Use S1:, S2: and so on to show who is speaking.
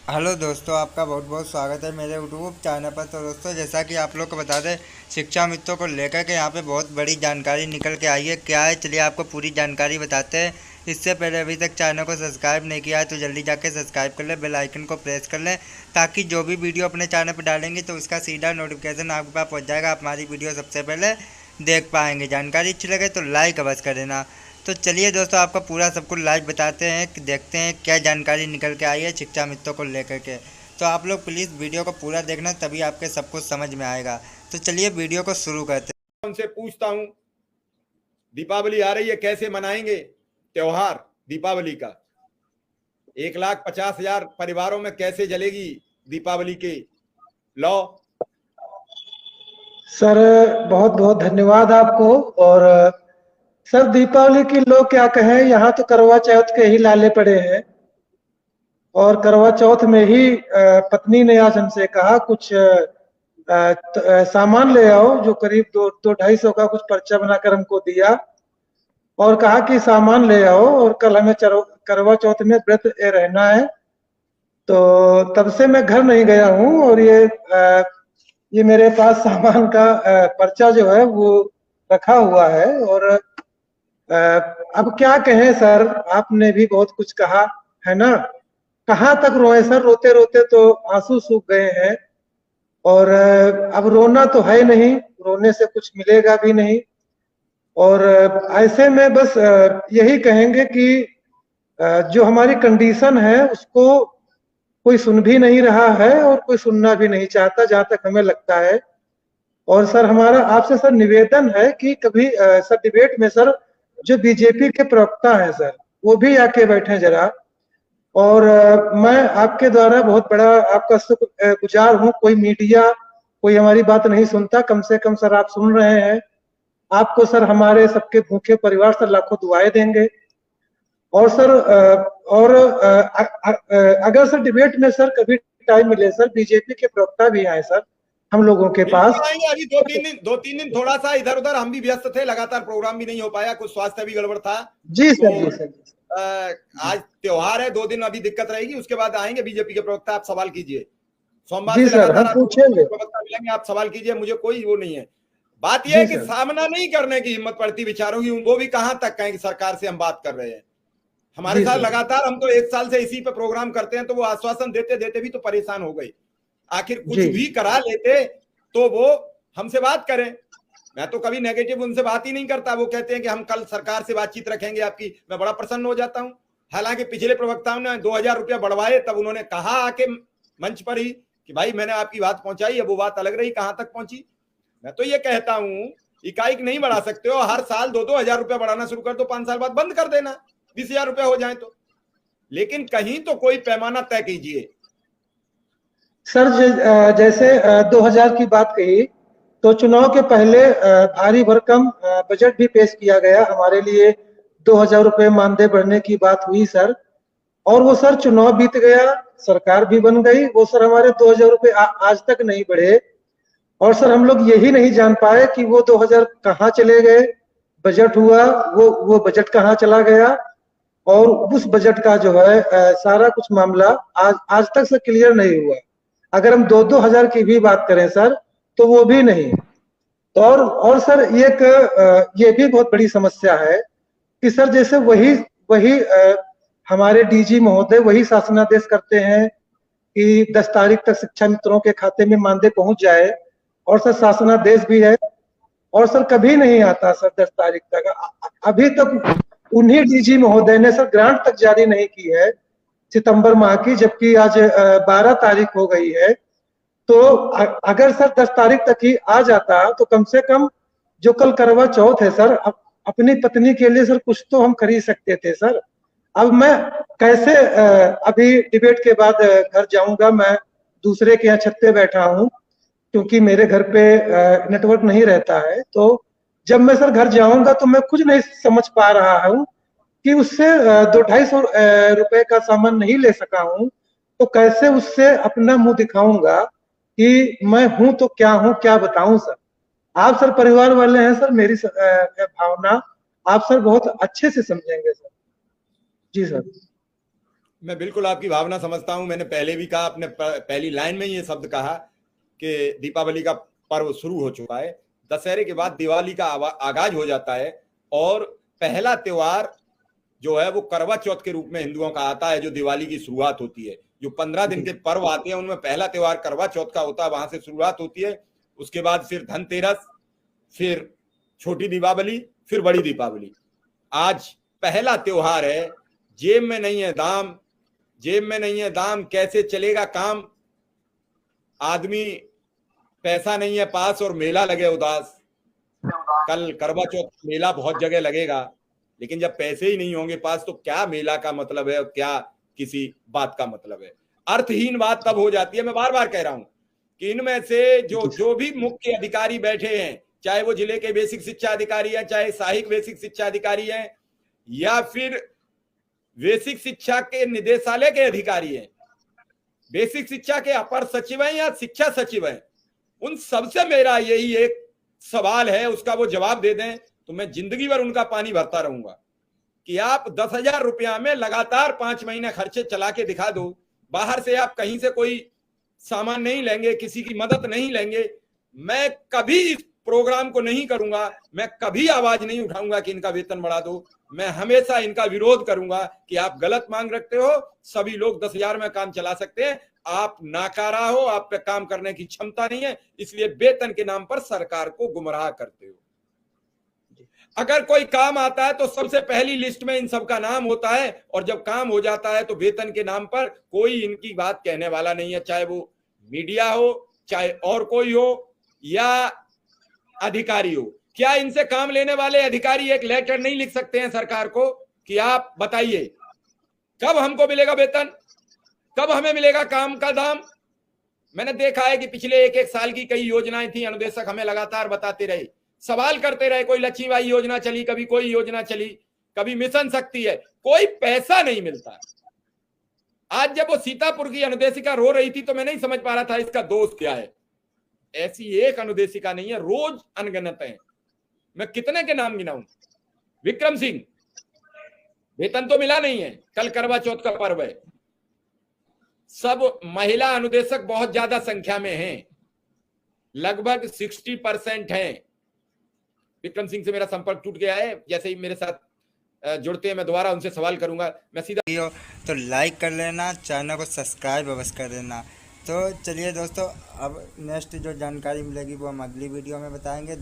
S1: Hello दोस्तों, आपका बहुत बहुत स्वागत है मेरे यूट्यूब चैनल पर। तो दोस्तों, जैसा कि आप लोग को बता दें, शिक्षा मित्रों को लेकर के यहाँ पे बहुत बड़ी जानकारी निकल के आई है। क्या है, चलिए आपको पूरी जानकारी बताते हैं। इससे पहले अभी तक चैनल को सब्सक्राइब नहीं किया है तो जल्दी जाके सब्सक्राइब कर लें, बेल आइकन को प्रेस कर लें, ताकि जो भी वीडियो अपने चैनल पर डालेंगे तो उसका सीधा नोटिफिकेशन आपके पास पहुँच जाएगा। आप हमारी वीडियो सबसे पहले देख पाएंगे। जानकारी अच्छी लगे तो लाइक अवश्य कर देना। तो चलिए दोस्तों, आपका पूरा सब कुछ लाइव बताते हैं कि देखते हैं क्या जानकारी निकल के आई है शिक्षा मित्रों को लेकर के। तो आप लोग प्लीज़ वीडियो को पूरा देखना, तभी आपके सब कुछ समझ में आएगा। तो चलिए वीडियो को शुरू करते
S2: हैं। उनसे पूछता हूं, दीपावली आ रही है, कैसे मनाएंगे त्योहार दीपावली का? 1,50,000 परिवारों में कैसे जलेगी दीपावली के लौ?
S3: सर बहुत बहुत धन्यवाद आपको। और सर दीपावली की लोग क्या कहें, यहाँ तो करवा चौथ के ही लाले पड़े हैं। और करवा चौथ में ही पत्नी ने आज हमसे कहा कुछ सामान ले आओ, जो करीब 200-250 का कुछ पर्चा बनाकर हमको दिया और कहा कि सामान ले आओ और कल हमें करवा चौथ में व्रत रहना है। तो तब से मैं घर नहीं गया हूँ और ये मेरे पास सामान का पर्चा जो है वो रखा हुआ है। और अब क्या कहें सर, आपने भी बहुत कुछ कहा है ना। कहाँ तक रोए सर, रोते रोते तो आंसू सूख गए हैं। और अब रोना तो है नहीं, रोने से कुछ मिलेगा भी नहीं। और ऐसे में बस यही कहेंगे कि जो हमारी कंडीशन है उसको कोई सुन भी नहीं रहा है और कोई सुनना भी नहीं चाहता, जहां तक हमें लगता है। और सर हमारा आपसे सर निवेदन है कि कभी सर डिबेट में सर जो बीजेपी के प्रवक्ता हैं सर, वो भी आके बैठे जरा। और मैं आपके द्वारा बहुत बड़ा आपका शुक्रगुजार हूँ। कोई मीडिया कोई हमारी बात नहीं सुनता, कम से कम सर आप सुन रहे हैं। आपको सर हमारे सबके भूखे परिवार सर लाखों दुआएं देंगे। और सर अगर सर डिबेट में सर कभी टाइम मिले सर, बीजेपी के प्रवक्ता भी आए सर हम लोगों के पास।
S2: बिल्कुल आएंगे। अभी दो तीन दिन थोड़ा सा इधर उधर हम भी व्यस्त थे, लगातार प्रोग्राम भी नहीं हो पाया, कुछ स्वास्थ्य भी गड़बड़ था।
S3: जी
S2: तो
S3: सर, जी सर, जी सर।
S2: आज त्योहार है, 2 दिन अभी दिक्कत रहेगी, उसके बाद आएंगे बीजेपी के प्रवक्ता। आप सवाल कीजिए, सोमवार
S3: जी
S2: से
S3: सर,
S2: लगातार
S3: हम
S2: आपको
S3: पूछेंगे।
S2: प्रवक्ता मिलेंगे, आप सवाल कीजिए, मुझे कोई वो नहीं है। बात यह है
S3: जी
S2: कि
S3: सर।
S2: सामना नहीं करने की हिम्मत पड़ती विचारों की। वो भी कहां तक कहें कि सरकार से हम बात कर रहे हैं। हमारे
S3: जी
S2: साथ
S3: सर।
S2: लगातार हम तो 1 साल से इसी पे प्रोग्राम करते हैं, तो वो आश्वासन देते देते भी तो परेशान हो गई। आखिर कुछ
S3: जी
S2: भी करा लेते तो वो हमसे बात करें। मैं तो कभी नेगेटिव उनसे बात ही नहीं करता। वो कहते हैं कि हम कल सरकार से बातचीत रखेंगे आपकी, मैं बड़ा प्रसन्न हो जाता हूं। हालांकि पिछले प्रवक्ताओं ने 2,000 रुपया बढ़वाए, तब उन्होंने कहा आके मंच पर ही कि भाई मैंने आपकी बात पहुंचाई है। वो बात अलग रही, कहां तक पहुंची। मैं तो ये कहता हूं, इकाई नहीं बढ़ा सकते हो, हर साल 2-2 हजार रुपया बढ़ाना शुरू कर दो, 5 साल बाद बंद कर देना, 20,000 रुपया हो जाए तो। लेकिन कहीं तो कोई पैमाना तय कीजिए।
S3: सर जैसे 2000 की बात कही, तो चुनाव के पहले भारी भरकम बजट भी पेश किया गया हमारे लिए। 2000 रुपए मानदेय बढ़ने की बात हुई सर। और वो सर चुनाव बीत गया, सरकार भी बन गई, वो सर हमारे 2000 रुपए आज तक नहीं बढ़े। और सर हम लोग यही नहीं जान पाए कि वो 2000 कहाँ चले गए। बजट हुआ, वो बजट कहाँ चला गया। और उस बजट का जो है सारा कुछ मामला आज आज तक से क्लियर नहीं हुआ। अगर हम 2-2 हजार की भी बात करें सर, तो वो भी नहीं। तो और सर ये भी बहुत बड़ी समस्या है कि सर जैसे वही वही हमारे डीजी महोदय वही शासनादेश करते हैं कि 10 तारीख तक शिक्षा मित्रों के खाते में मानदेय पहुंच जाए। और सर शासनादेश भी है, और सर कभी नहीं आता सर 10 तारीख तक। अभी तक उन्हीं डीजी महोदय ने सर ग्रांट तक जारी नहीं की है सितंबर माह की, जबकि आज 12 तारीख हो गई है। तो अगर सर 10 तारीख तक ही आ जाता तो कम से कम जो कल करवा चौथ है सर, अपनी पत्नी के लिए सर कुछ तो हम खरीद सकते थे सर। अब मैं कैसे अभी डिबेट के बाद घर जाऊंगा। मैं दूसरे के यहाँ छत पे बैठा हूँ, क्योंकि मेरे घर पे नेटवर्क नहीं रहता है। तो जब मैं सर घर जाऊंगा तो मैं कुछ नहीं समझ पा रहा हूँ कि उससे 200-250 रुपए का सामान नहीं ले सका हूँ, तो कैसे उससे अपना मुंह दिखाऊंगा कि मैं हूं तो क्या हूं, क्या बताऊं सर। आप सर परिवार वाले हैं सर, मेरी भावना आप सर बहुत अच्छे से समझेंगे सर। जी सर।
S2: मैं बिल्कुल आपकी भावना समझता हूं। मैंने पहले भी कहा, अपने पहली लाइन में ये शब्द कहा कि दीपावली का पर्व शुरू हो चुका है, दशहरे के बाद दिवाली का आगाज हो जाता है। और पहला त्योहार जो है वो करवा चौथ के रूप में हिंदुओं का आता है, जो दिवाली की शुरुआत होती है। जो 15 दिन के पर्व आते हैं उनमें पहला त्योहार करवा चौथ का होता है, वहां से शुरुआत होती है। उसके बाद फिर धनतेरस, फिर छोटी दीपावली, फिर बड़ी दीपावली। आज पहला त्योहार है। जेब में नहीं है दाम, जेब में नहीं है दाम, कैसे चलेगा काम। आदमी पैसा नहीं है पास और मेला लगे उदास। कल करवा चौथ मेला बहुत जगह लगेगा, लेकिन जब पैसे ही नहीं होंगे पास तो क्या मेला का मतलब है और क्या किसी बात का मतलब है। अर्थहीन बात तब हो जाती है। मैं बार बार कह रहा हूं कि इनमें से जो भी मुख्य अधिकारी बैठे हैं, चाहे वो जिले के बेसिक शिक्षा अधिकारी हैं, चाहे सहायक बेसिक शिक्षा अधिकारी हैं, या फिर बेसिक शिक्षा के निदेशालय के अधिकारी हैं, बेसिक शिक्षा के अपर सचिव हैं या शिक्षा सचिव हैं, उन सबसे मेरा यही एक सवाल है, उसका वो जवाब दे दें तो मैं जिंदगी भर उनका पानी भरता रहूंगा। कि आप 10,000 रुपया में लगातार 5 महीने खर्चे चला के दिखा दो। बाहर से आप कहीं से कोई सामान नहीं लेंगे, किसी की मदद नहीं लेंगे। मैं कभी इस प्रोग्राम को नहीं करूंगा, मैं कभी आवाज नहीं उठाऊंगा कि इनका वेतन बढ़ा दो। मैं हमेशा इनका विरोध करूंगा कि आप गलत मांग रखते हो। सभी लोग 10,000 में काम चला सकते हैं, आप नाकारा हो, आप पे काम करने की क्षमता नहीं है, इसलिए वेतन के नाम पर सरकार को गुमराह करते हो। अगर कोई काम आता है तो सबसे पहली लिस्ट में इन सब का नाम होता है, और जब काम हो जाता है तो वेतन के नाम पर कोई इनकी बात कहने वाला नहीं है, चाहे वो मीडिया हो, चाहे और कोई हो, या अधिकारी हो। क्या इनसे काम लेने वाले अधिकारी एक लेटर नहीं लिख सकते हैं सरकार को कि आप बताइए कब हमको मिलेगा वेतन, कब हमें मिलेगा काम का दाम। मैंने देखा है कि पिछले एक साल की कई योजनाएं थी, अनुदेशक हमें लगातार बताते रहे, सवाल करते रहे, कोई लक्ष्मीबाई योजना चली, कभी कोई योजना चली, कभी मिशन शक्ति है, कोई पैसा नहीं मिलता। आज जब वो सीतापुर की अनुदेशिका रो रही थी तो मैं नहीं समझ पा रहा था इसका दोष क्या है। ऐसी एक अनुदेशिका नहीं है, रोज अनगिनत है। मैं कितने के नाम गिनाऊं। विक्रम सिंह, वेतन तो मिला नहीं है, कल करवा चौथ का पर्व है। सब महिला अनुदेशक बहुत ज्यादा संख्या में हैं, लगभग 60% हैं। विक्रम सिंह से मेरा संपर्क टूट गया है, जैसे ही मेरे साथ जुड़ते हैं मैं दोबारा उनसे सवाल करूंगा। मैं सीधा
S1: तो लाइक कर लेना, चैनल को सब्सक्राइब अवश्य कर देना। तो चलिए दोस्तों, अब नेक्स्ट जो जानकारी मिलेगी वो हम अगली वीडियो में बताएंगे।